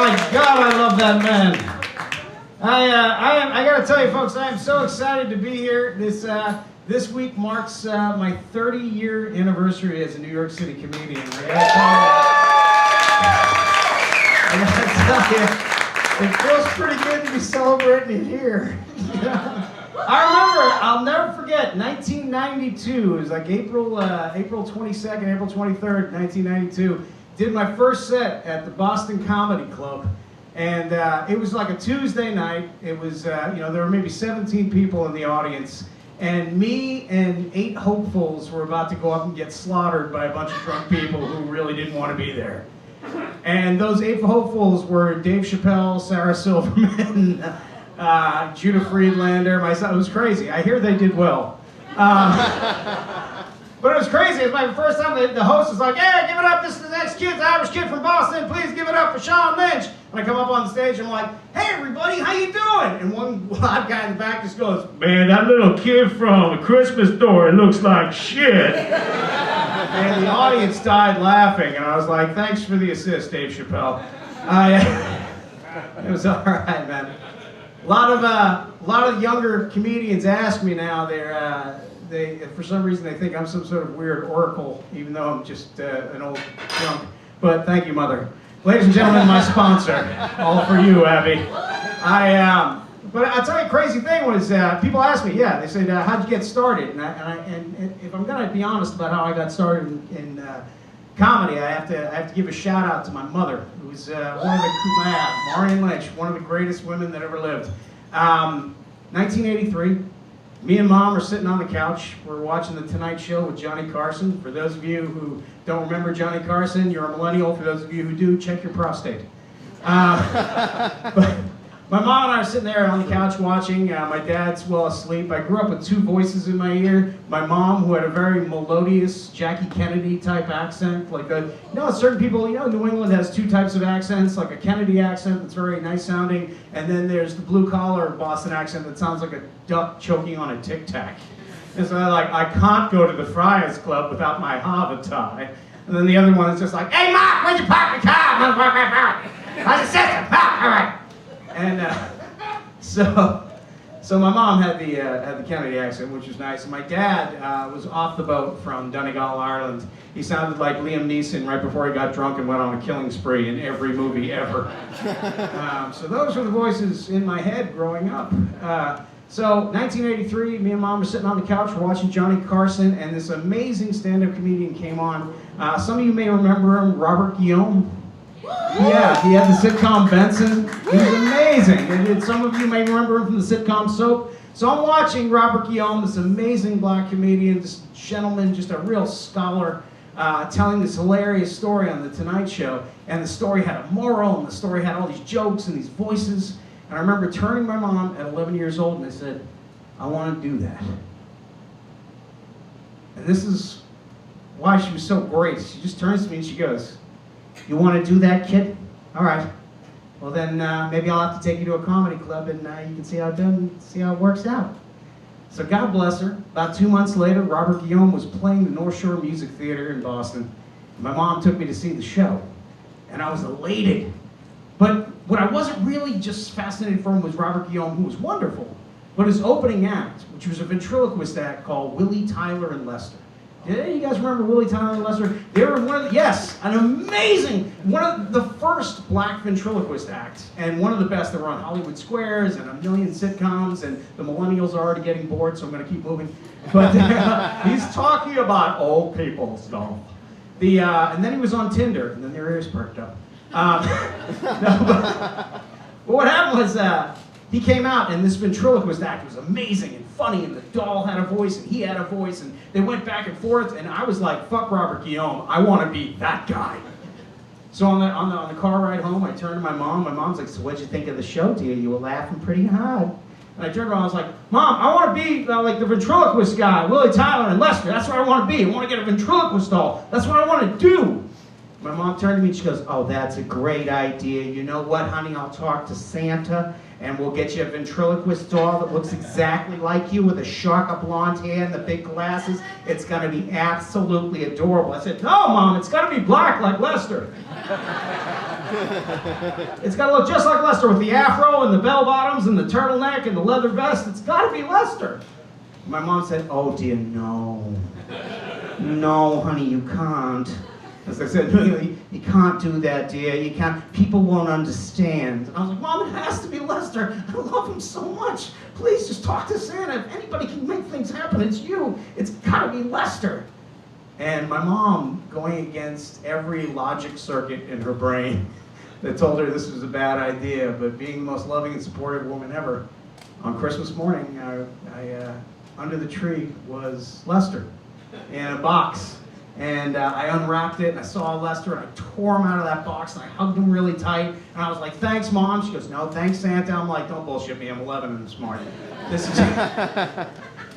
my God, I love that man. I gotta tell you, folks, I am so excited to be here. This week marks my 30-year anniversary as a New York City comedian. I gotta tell you, it feels pretty good to be celebrating it here. I'll never forget, 1992, it was like April 22nd, April 23rd, 1992, did my first set at the Boston Comedy Club, and it was like a Tuesday night. It was, there were maybe 17 people in the audience, and me and 8 hopefuls were about to go up and get slaughtered by a bunch of drunk people who really didn't want to be there. And those 8 hopefuls were Dave Chappelle, Sarah Silverman, Judah Friedlander, myself. It was crazy. I hear they did well. But it was crazy. It was my first time. The host was like, "Hey, give it up. This is the next kid, the Irish kid from Boston. Please give it up for Sean Lynch." And I come up on the stage and I'm like, "Hey, everybody, how you doing?" And one loud guy in the back just goes, "Man, that little kid from The Christmas Story looks like shit." And the audience died laughing. And I was like, "Thanks for the assist, Dave Chappelle." It was all right, man. A lot of younger comedians ask me now. They for some reason they think I'm some sort of weird oracle, even though I'm just an old drunk. But thank you, Mother. Ladies and gentlemen, my sponsor. All for you, Abby. But I'll tell you, crazy thing was people ask me, they said, "How'd you get started?" And if I'm gonna be honest about how I got started in comedy, I have to give a shout out to my mother, who was Maureen Lynch, one of the greatest women that ever lived. 1983. Me and Mom are sitting on the couch. We're watching The Tonight Show with Johnny Carson. For those of you who don't remember Johnny Carson, you're a millennial. For those of you who do, check your prostate. But my mom and I are sitting there on the couch watching. My dad's well asleep. I grew up with 2 voices in my ear. My mom, who had a very melodious Jackie Kennedy type accent. Certain people, New England has 2 types of accents, like a Kennedy accent that's very nice sounding, and then there's the blue collar Boston accent that sounds like a duck choking on a Tic Tac. And so I can't go to the Friars Club without my Harvard tie. And then the other one is just like, "Hey, Mark, where'd you park the car? How's your sister? All right." And so my mom had the Kennedy accent, which was nice. And my dad was off the boat from Donegal, Ireland. He sounded like Liam Neeson right before he got drunk and went on a killing spree in every movie ever. So those were the voices in my head growing up. So 1983, me and Mom were sitting on the couch watching Johnny Carson, and this amazing stand-up comedian came on. Some of you may remember him, Robert Guillaume. Yeah, he had the sitcom Benson. He was amazing. And some of you may remember him from the sitcom Soap. So I'm watching Robert Guillaume, this amazing black comedian, this gentleman, just a real scholar, telling this hilarious story on The Tonight Show. And the story had a moral, and the story had all these jokes and these voices. And I remember turning to my mom at 11 years old, and I said, "I want to do that." And this is why she was so great. She just turns to me and she goes, "You want to do that, kid? All right. Well, then maybe I'll have to take you to a comedy club, and you can see how it works out." So God bless her. About 2 months later, Robert Guillaume was playing the North Shore Music Theater in Boston. My mom took me to see the show, and I was elated. But what I wasn't really just fascinated for him was Robert Guillaume, who was wonderful, but his opening act, which was a ventriloquist act called Willie, Tyler, and Lester. Yeah, you guys remember Willie, Tyler, and Lester? They were one of the first black ventriloquist acts, and one of the best. They were on Hollywood Squares and a million sitcoms, and the millennials are already getting bored, so I'm going to keep moving. But he's talking about old people stuff. And then he was on Tinder, and then their ears perked up. But what happened was he came out, and this ventriloquist act was amazing and funny, and the doll had a voice, and he had a voice, and they went back and forth, and I was like, "Fuck Robert Guillaume, I want to be that guy." So on the car ride home, I turned to my mom. My mom's like, "So what'd you think of the show, dear? You were laughing pretty hard." And I turned around, I was like, "Mom, I want to be like the ventriloquist guy, Willie, Tyler, and Lester. That's what I want to be. I want to get a ventriloquist doll. That's what I want to do." My mom turned to me and she goes, "Oh, that's a great idea. You know what, honey? I'll talk to Santa and we'll get you a ventriloquist doll that looks exactly like you with the shark blonde hair and the big glasses. It's going to be absolutely adorable." I said, "No, Mom, it's got to be black like Lester." It's got to look just like Lester with the afro and the bell bottoms and the turtleneck and the leather vest. It's got to be Lester. My mom said, oh dear, no. No, honey, you can't. As I said, no, you can't do that, dear. You can't. People won't understand. And I was like, Mom, it has to be Lester. I love him so much. Please just talk to Santa. If anybody can make things happen, it's you. It's got to be Lester. And my mom, going against every logic circuit in her brain that told her this was a bad idea, but being the most loving and supportive woman ever, on Christmas morning, under the tree was Lester in a box. And I unwrapped it, and I saw Lester, and I tore him out of that box, and I hugged him really tight. And I was like, thanks, Mom. She goes, no, thanks, Santa. I'm like, don't bullshit me. I'm 11 and I'm smart. This is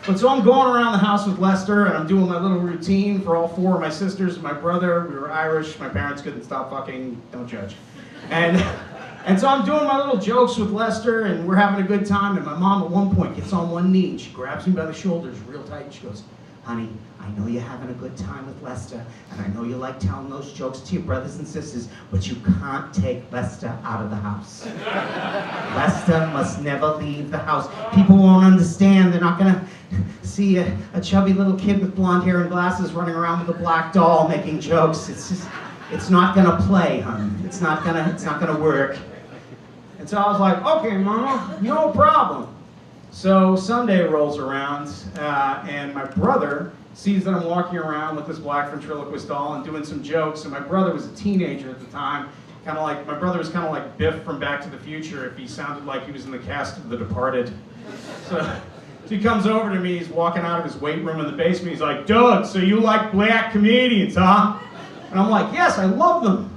But so I'm going around the house with Lester, and I'm doing my little routine for all four of my sisters and my brother. We were Irish. My parents couldn't stop fucking. Don't judge. And so I'm doing my little jokes with Lester, and we're having a good time. And my mom at one point gets on one knee, and she grabs me by the shoulders real tight, and she goes, honey, I know you're having a good time with Lester, and I know you like telling those jokes to your brothers and sisters, but you can't take Lester out of the house. Lester must never leave the house. People won't understand. They're not going to see a chubby little kid with blonde hair and glasses running around with a black doll making jokes. It's not going to play, hon. It's not gonna work. And so I was like, okay, Mama, no problem. So Sunday rolls around, and my brother sees that I'm walking around with this black ventriloquist doll and doing some jokes, and my brother was a teenager at the time, my brother was kind of like Biff from Back to the Future if he sounded like he was in the cast of The Departed. So he comes over to me, he's walking out of his weight room in the basement, he's like, Doug, so you like black comedians, huh? And I'm like, yes, I love them.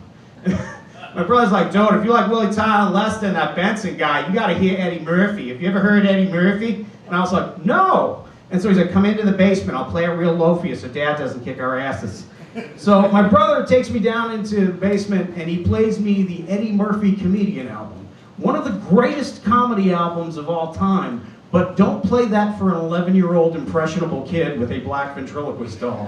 My brother's like, Doug, if you like Willie Tyler, Lester, and that Benson guy, you gotta hear Eddie Murphy. Have you ever heard Eddie Murphy? And I was like, no. And so he's like, come into the basement, I'll play it real low for you so Dad doesn't kick our asses. So my brother takes me down into the basement and he plays me the Eddie Murphy Comedian album. One of the greatest comedy albums of all time, but don't play that for an 11-year-old impressionable kid with a black ventriloquist doll.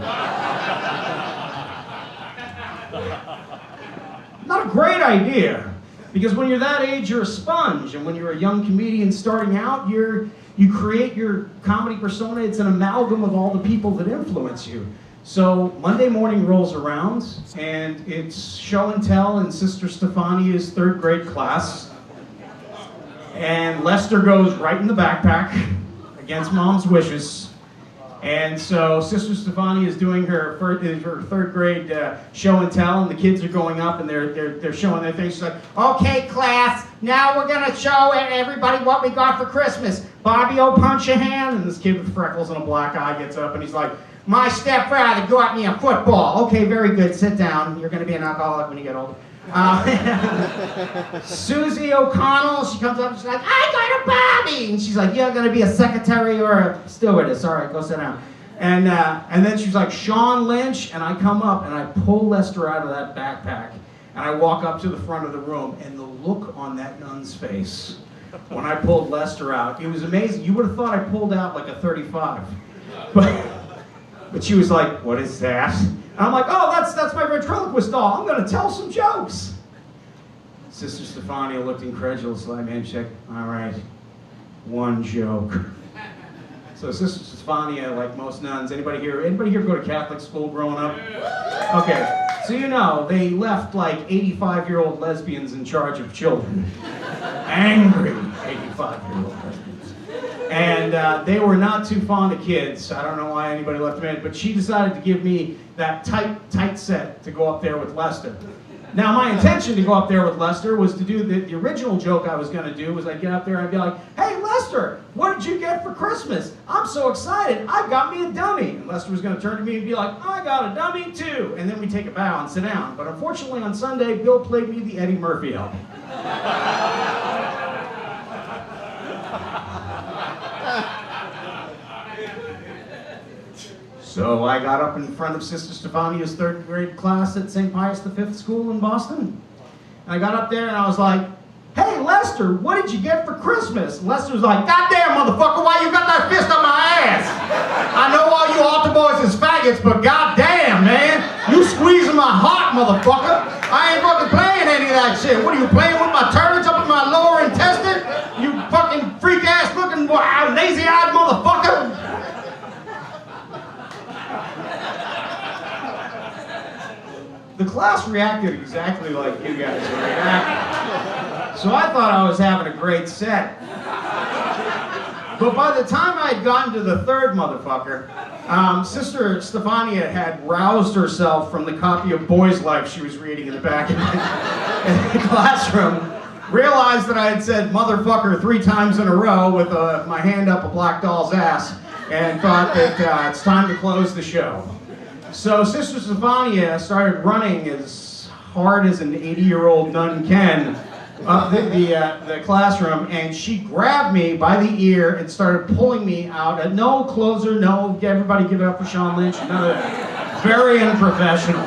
Not a great idea, because when you're that age, you're a sponge, and when you're a young comedian starting out, you create your comedy persona. It's an amalgam of all the people that influence you. So Monday morning rolls around, and it's show and tell in Sister Stefania's 3rd grade class, and Lester goes right in the backpack against Mom's wishes. And so Sister Stefania is doing her 3rd grade show and tell, and the kids are going up and they're showing their things. She's like, okay, class, now we're going to show everybody what we got for Christmas. Bobby, oh, punch your hand. And this kid with freckles and a black eye gets up and he's like, my stepfather got me a football. Okay, very good, sit down. You're going to be an alcoholic when you get older. Susie O'Connell, she comes up and she's like, I got a Bobby! And she's like, you're going to be a secretary or a stewardess. All right, go sit down. And then she's like, Sean Lynch, and I come up and I pull Lester out of that backpack and I walk up to the front of the room, and the look on that nun's face when I pulled Lester out, it was amazing. You would have thought I pulled out like a 35. But she was like, what is that? And I'm like, oh, that's my ventriloquist doll. I'm going to tell some jokes. Sister Stefania looked incredulously at me and she's like, all right, one joke. So Sister Stefania, like most nuns, anybody here go to Catholic school growing up? Okay, so you know, they left like 85-year-old lesbians in charge of children. Angry 85-year-old lesbians. And they were not too fond of kids. I don't know why anybody left them in, but she decided to give me that tight set to go up there with Lester. Now, my intention to go up there with Lester was to do the original joke I was going to do was I'd get up there and I'd be like, hey, Lester, what did you get for Christmas? I'm so excited. I got me a dummy. And Lester was going to turn to me and be like, I got a dummy too. And then we'd take a bow and sit down. But unfortunately, on Sunday, Bill played me the Eddie Murphy album. So I got up in front of Sister Stefania's 3rd grade class at St. Pius V School in Boston. And I got up there and I was like, hey, Lester, what did you get for Christmas? And Lester was like, goddamn, motherfucker, why you got that fist up my ass? I know all you altar boys is faggots, but goddamn, man, you squeezing my heart, motherfucker. I ain't fucking playing any of that shit. What are you playing with my turds up in my lower intestine? You fucking freak-ass looking, lazy-eyed motherfucker. The class reacted exactly like you guys reacted. So I thought I was having a great set. But by the time I had gotten to the third motherfucker, Sister Stefania had roused herself from the copy of Boy's Life she was reading in the back of the classroom, realized that I had said motherfucker 3 times in a row with my hand up a black doll's ass, and thought that it's time to close the show. So Sister Stefania started running as hard as an 80-year-old nun can up the classroom, and she grabbed me by the ear and started pulling me out. No closer, no, everybody give it up for Sean Lynch. None of that. Very unprofessional.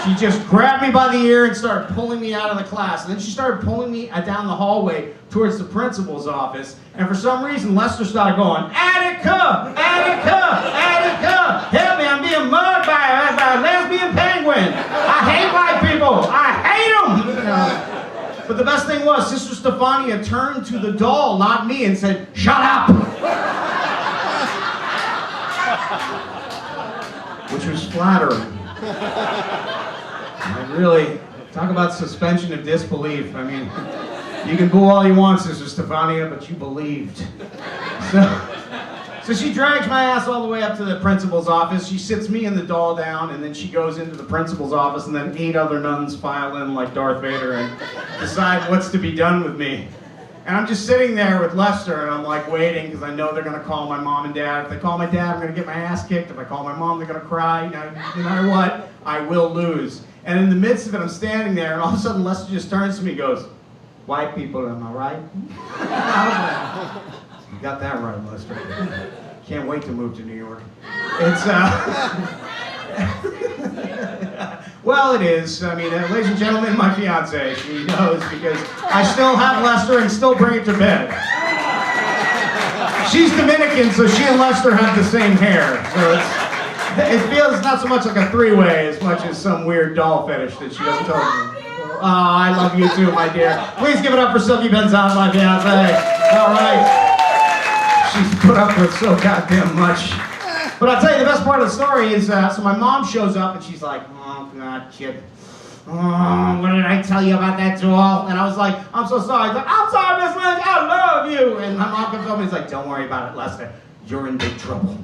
She just grabbed me by the ear and started pulling me out of the class. And then she started pulling me down the hallway towards the principal's office. And for some reason, Lester started going, Attica! Attica! Attica! Help me, I'm being mugged by a lesbian penguin! I hate white people! I hate them! You know. But the best thing was, Sister Stefania turned to the doll, not me, and said, shut up! Which was flattering. I really, talk about suspension of disbelief. I mean, you can boo all you want, Sister Stefania, but you believed. So she drags my ass all the way up to the principal's office. She sits me and the doll down, and then she goes into the principal's office, and then 8 other nuns file in like Darth Vader and decide what's to be done with me. And I'm just sitting there with Lester, and I'm like waiting, because I know they're going to call my mom and dad. If they call my dad, I'm going to get my ass kicked. If I call my mom, they're going to cry. No matter what, I will lose. And in the midst of it, I'm standing there, and all of a sudden Lester just turns to me and goes, white people, am I right? You got that right, Lester. Can't wait to move to New York. It's, well, it is. I mean, ladies and gentlemen, my fiance, she knows because I still have Lester and still bring it to bed. She's Dominican, so she and Lester have the same hair. So it feels not so much like a 3-way as much as some weird doll fetish that she doesn't tell me. Oh, I love you too, my dear. Please give it up for Silky Benzon, my fiance. All right. She's put up with so goddamn much. But I'll tell you, the best part of the story is, so my mom shows up and she's like, oh, God, kid. Oh, what did I tell you about that doll? And I was like, I'm so sorry. He's like, I'm sorry, Miss Lynch, I love you. And my mom comes over and is like, don't worry about it, Lester. You're in big trouble.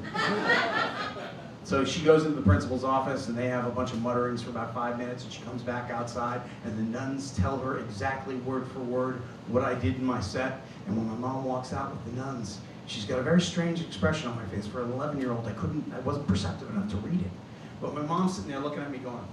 So she goes into the principal's office, and they have a bunch of mutterings for about 5 minutes, and she comes back outside, and the nuns tell her exactly word for word what I did in my set. And when my mom walks out with the nuns, she's got a very strange expression on my face. For an 11-year-old, I wasn't perceptive enough to read it. But my mom's sitting there looking at me going,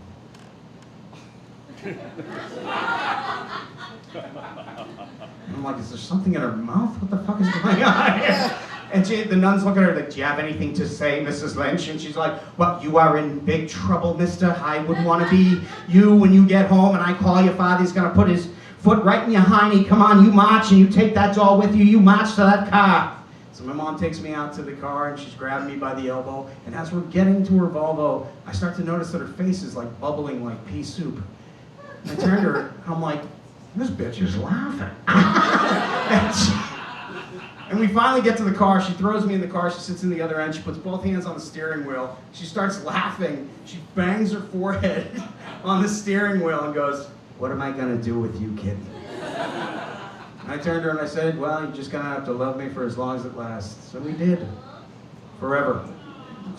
I'm like, is there something in her mouth? What the fuck is going on here? And the nuns look at her like, do you have anything to say, Mrs. Lynch? And she's like, well, you are in big trouble, mister. I wouldn't want to be you when you get home and I call your father. He's going to put his foot right in your hiney. Come on, you march and you take that doll with you. You march to that car. So my mom takes me out to the car and she's grabbing me by the elbow. And as we're getting to her Volvo, I start to notice that her face is like bubbling like pea soup. And I turn to her, I'm like, this bitch is laughing. And we finally get to the car. She throws me in the car. She sits in the other end. She puts both hands on the steering wheel. She starts laughing. She bangs her forehead on the steering wheel and goes, what am I going to do with you, kid? And I turned to her and I said, well, you're just going to have to love me for as long as it lasts. So we did. Forever.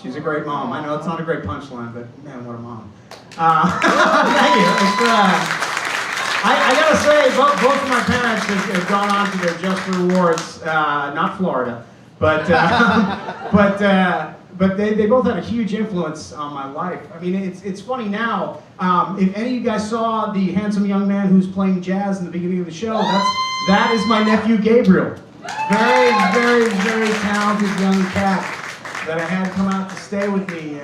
She's a great mom. I know it's not a great punchline, but man, what a mom. Thank you. I gotta say, both of my parents have gone on to their just rewards, not Florida, but they both had a huge influence on my life. I mean, it's funny now. If any of you guys saw the handsome young man who's playing jazz in the beginning of the show, that is my nephew Gabriel. Very, very, very talented young cat that I had come out to stay with me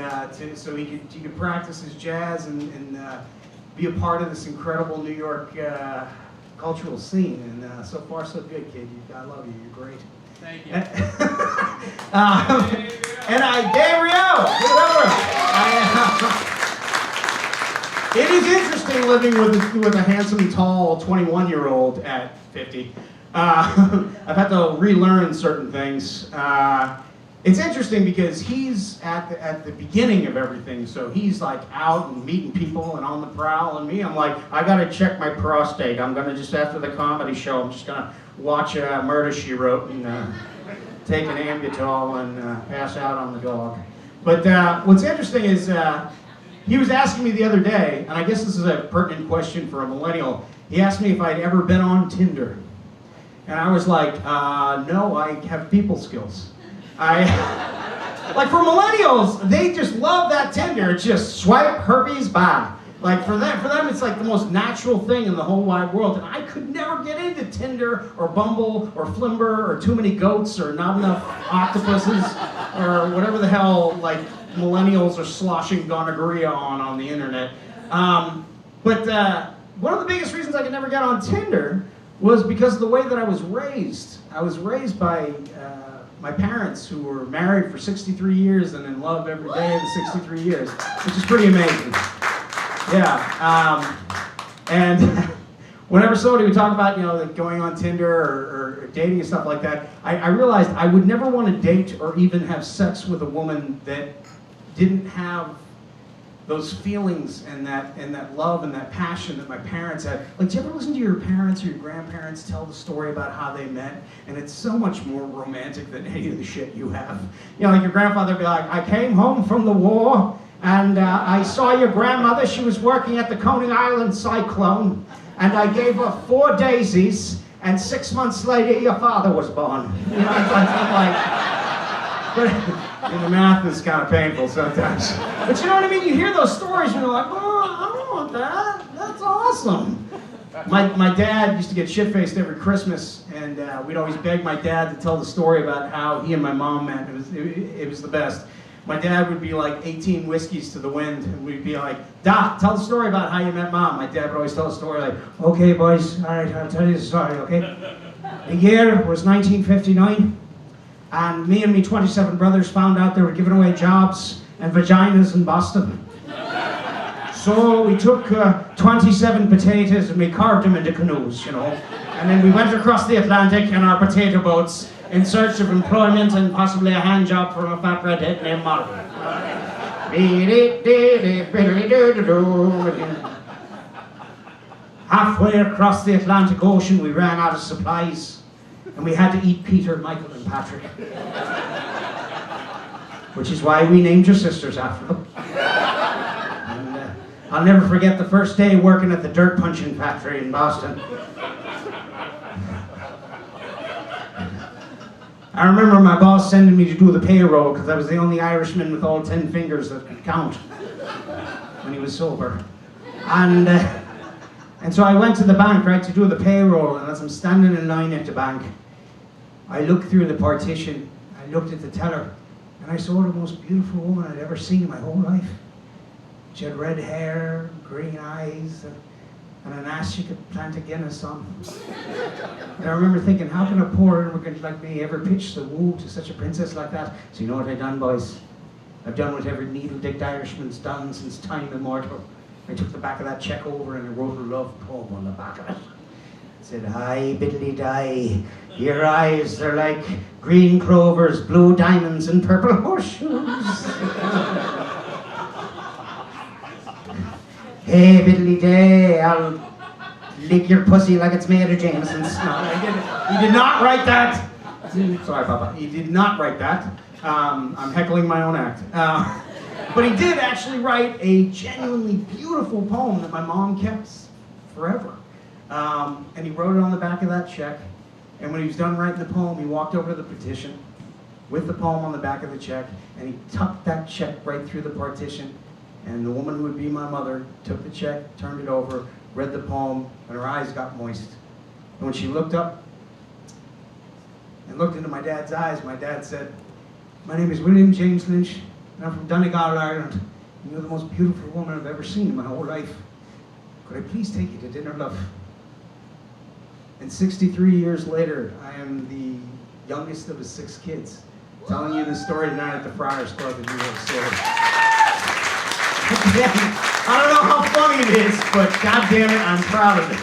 so he could practice his jazz and be a part of this incredible New York cultural scene. And so far, so good, kid. I love you. You're great. Thank you. Gabriel, give it over. It is interesting. interesting living with a handsome, tall 21-year-old at 50. I've had to relearn certain things. It's interesting because he's at the beginning of everything, so he's like out and meeting people and on the prowl, and me, I'm like, I gotta check my prostate. I'm gonna just, after the comedy show, I'm just gonna watch Murder, She Wrote and take an Ambutol and pass out on the dog. But what's interesting is he was asking me the other day, and I guess this is a pertinent question for a millennial. He asked me if I'd ever been on Tinder. And I was like, no, I have people skills. Like for millennials, they just love that Tinder. It's just swipe, herpes, bye. Like for them, it's like the most natural thing in the whole wide world. And I could never get into Tinder or Bumble or Flimber or too many goats or not enough octopuses or whatever the hell like millennials are sloshing gonorrhea on the internet. But one of the biggest reasons I could never get on Tinder was because of the way that I was raised. I was raised by my parents, who were married for 63 years and in love every day of the 63 years, which is pretty amazing. Yeah. And whenever somebody would talk about, like going on Tinder or dating and stuff like that, I realized I would never want to date or even have sex with a woman that didn't have those feelings and that love and that passion that my parents had. Like, do you ever listen to your parents or your grandparents tell the story about how they met? And it's so much more romantic than any of the shit you have. Like your grandfather would be like, I came home from the war and I saw your grandmother. She was working at the Coney Island Cyclone and I gave her 4 daisies and 6 months later your father was born. The math is kind of painful sometimes. But you know what I mean? You hear those stories and you're like, oh, I want that. That's awesome. My dad used to get shit-faced every Christmas, and we'd always beg my dad to tell the story about how he and my mom met. It was the best. My dad would be like 18 whiskeys to the wind, and we'd be like, Doc, tell the story about how you met Mom. My dad would always tell the story like, okay, boys, all right, I'll tell you the story, okay? The year was 1959. And me and me 27 brothers found out they were giving away jobs and vaginas in Boston. So we took 27 potatoes and we carved them into canoes, And then we went across the Atlantic in our potato boats in search of employment and possibly a hand job from a fat redhead named Marvin. Halfway across the Atlantic Ocean, we ran out of supplies. And we had to eat Peter, Michael, and Patrick. Which is why we named your sisters after them. And I'll never forget the first day working at the dirt punching factory in Boston. I remember my boss sending me to do the payroll because I was the only Irishman with all 10 fingers that could count when he was sober. And so I went to the bank, right, to do the payroll, and as I'm standing in line at the bank, I looked through the partition, I looked at the teller, and I saw the most beautiful woman I'd ever seen in my whole life. She had red hair, green eyes, and an ass she could plant a Guinness on. And I remember thinking, how can a poor immigrant like me ever pitch the woo to such a princess like that? So you know what I done, boys? I've done what every needle-dicked Irishman's done since time immemorial. I took the back of that check over and I wrote a love poem on the back of it. It said, hi, biddly die, your eyes, they're like green clovers, blue diamonds, and purple horseshoes. Hey, biddly day, I'll lick your pussy like it's made of Jameson's. No, he did not write that. Sorry, Papa. He did not write that. I'm heckling my own act. But he did actually write a genuinely beautiful poem that my mom kept forever. And he wrote it on the back of that check. And when he was done writing the poem, he walked over to the petition with the poem on the back of the check, and he tucked that check right through the partition. And the woman who would be my mother took the check, turned it over, read the poem, and her eyes got moist. And when she looked up and looked into my dad's eyes, my dad said, my name is William James Lynch, and I'm from Donegal, Ireland. And you're the most beautiful woman I've ever seen in my whole life. Could I please take you to dinner, love? And 63 years later, I am the youngest of his 6 kids, telling you the story tonight at the Friars Club in New York City. I don't know how funny it is, but God damn it, I'm proud of it.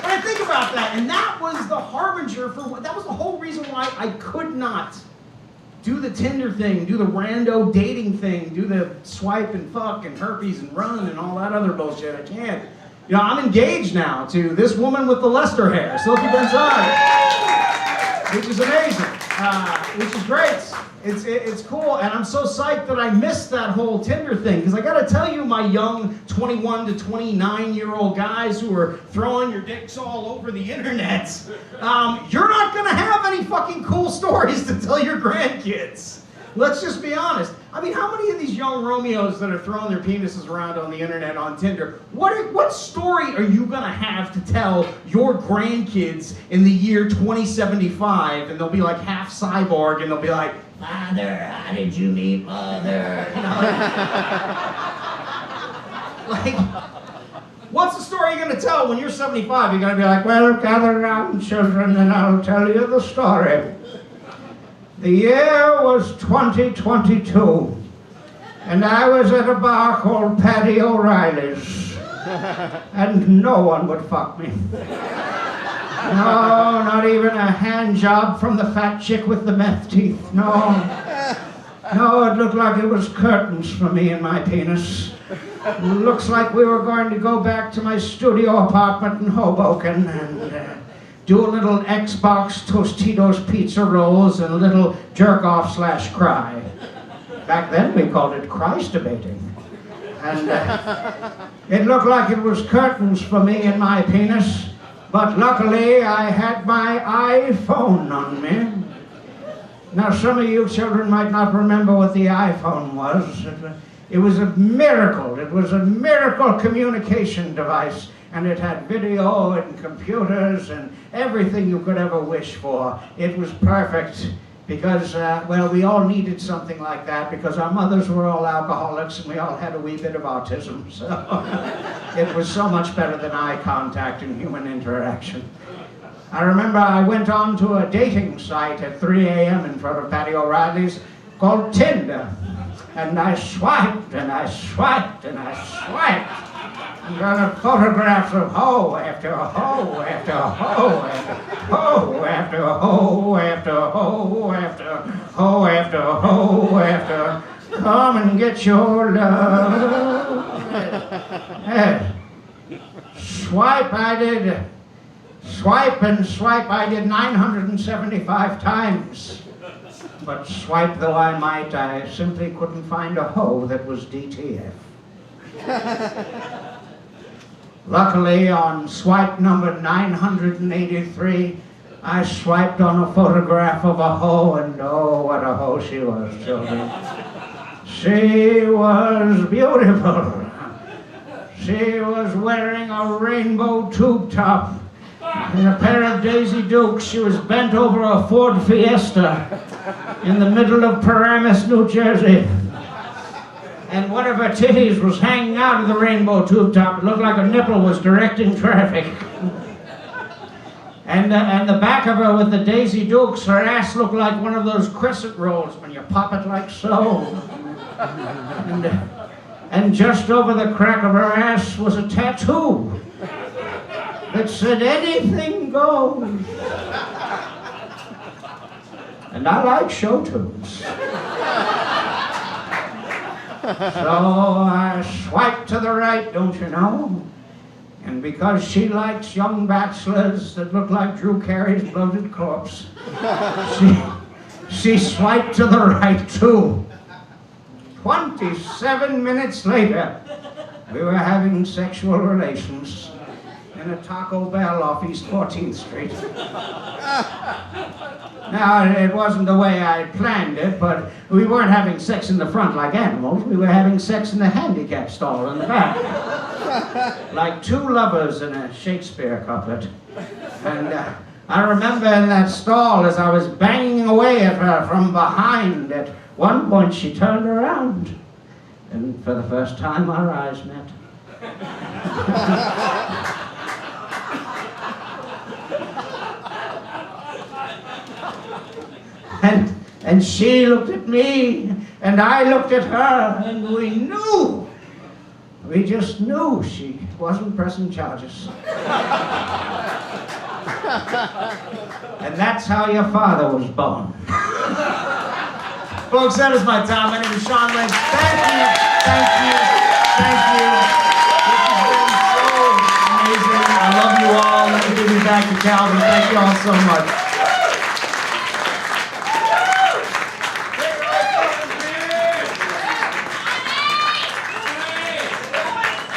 When I think about that, and that was the harbinger for, that was the whole reason why I could not do the Tinder thing, do the rando dating thing, do the swipe and fuck and herpes and run and all that other bullshit. I can't. You know, I'm engaged now to this woman with the Lester hair, Silky Benzai, which is amazing, which is great. It's cool, and I'm so psyched that I missed that whole Tinder thing, because I gotta tell you, my young 21 to 29-year-old guys who are throwing your dicks all over the internet, you're not gonna have any fucking cool stories to tell your grandkids. Let's just be honest. I mean, how many of these young Romeos that are throwing their penises around on the internet on Tinder, what story are you gonna have to tell your grandkids in the year 2075? And they'll be like half cyborg, and they'll be like, Father, how did you meet Mother? You know, like, what's the story you're gonna tell when you're 75? You're gonna be like, well, gather around, children, and I'll tell you the story. The year was 2022, and I was at a bar called Paddy O'Reilly's, and no one would fuck me. No, not even a hand job from the fat chick with the meth teeth. No, it looked like it was curtains for me and my penis. It looks like we were going to go back to my studio apartment in Hoboken and do a little Xbox Tostitos pizza rolls and a little jerk-off/cry. Back then we called it Christ debating. And it looked like it was curtains for me and my penis, but luckily I had my iPhone on me. Now some of you children might not remember what the iPhone was. It was a miracle. It was a miracle communication device. And it had video and computers and everything you could ever wish for. It was perfect because, well, we all needed something like that because our mothers were all alcoholics and we all had a wee bit of autism. So it was so much better than eye contact and human interaction. I remember I went on to a dating site at 3 a.m. in front of Paddy O'Reilly's called Tinder. And I swiped and I swiped and I swiped. And got photographs of hoe after hoe after hoe after hoe after hoe after hoe after hoe after hoe after. Come and get your love. Yes. Swipe I did. Swipe and swipe I did 975 times. But swipe though I might, I simply couldn't find a hoe that was DTF. Luckily, on swipe number 983, I swiped on a photograph of a hoe, and oh, what a hoe she was, children. She was beautiful. She was wearing a rainbow tube top and a pair of Daisy Dukes. She was bent over a Ford Fiesta in the middle of Paramus, New Jersey. And one of her titties was hanging out of the rainbow tube top. It looked like a nipple was directing traffic. And the back of her with the Daisy Dukes, her ass looked like one of those crescent rolls when you pop it like so. And just over the crack of her ass was a tattoo that said, anything goes. And I like show tunes. So I swiped to the right, don't you know? And because she likes young bachelors that look like Drew Carey's bloated corpse, she swiped to the right too. 27 minutes later, we were having sexual relations in a Taco Bell off East 14th Street. Now, it wasn't the way I planned it, but we weren't having sex in the front like animals. We were having sex in the handicap stall in the back. Like two lovers in a Shakespeare couplet. And I remember in that stall as I was banging away at her from behind, at one point she turned around. And for the first time our eyes met. And she looked at me, and I looked at her, and we knew We just knew she wasn't pressing charges. And that's how your father was born. Folks, that is my time. My name is Sean Lynch. Thank you, thank you, thank you. This has been so amazing. I love you all. Let me give you back to Calvin. Thank you all so much.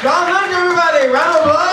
John Lynch, everybody, round of applause.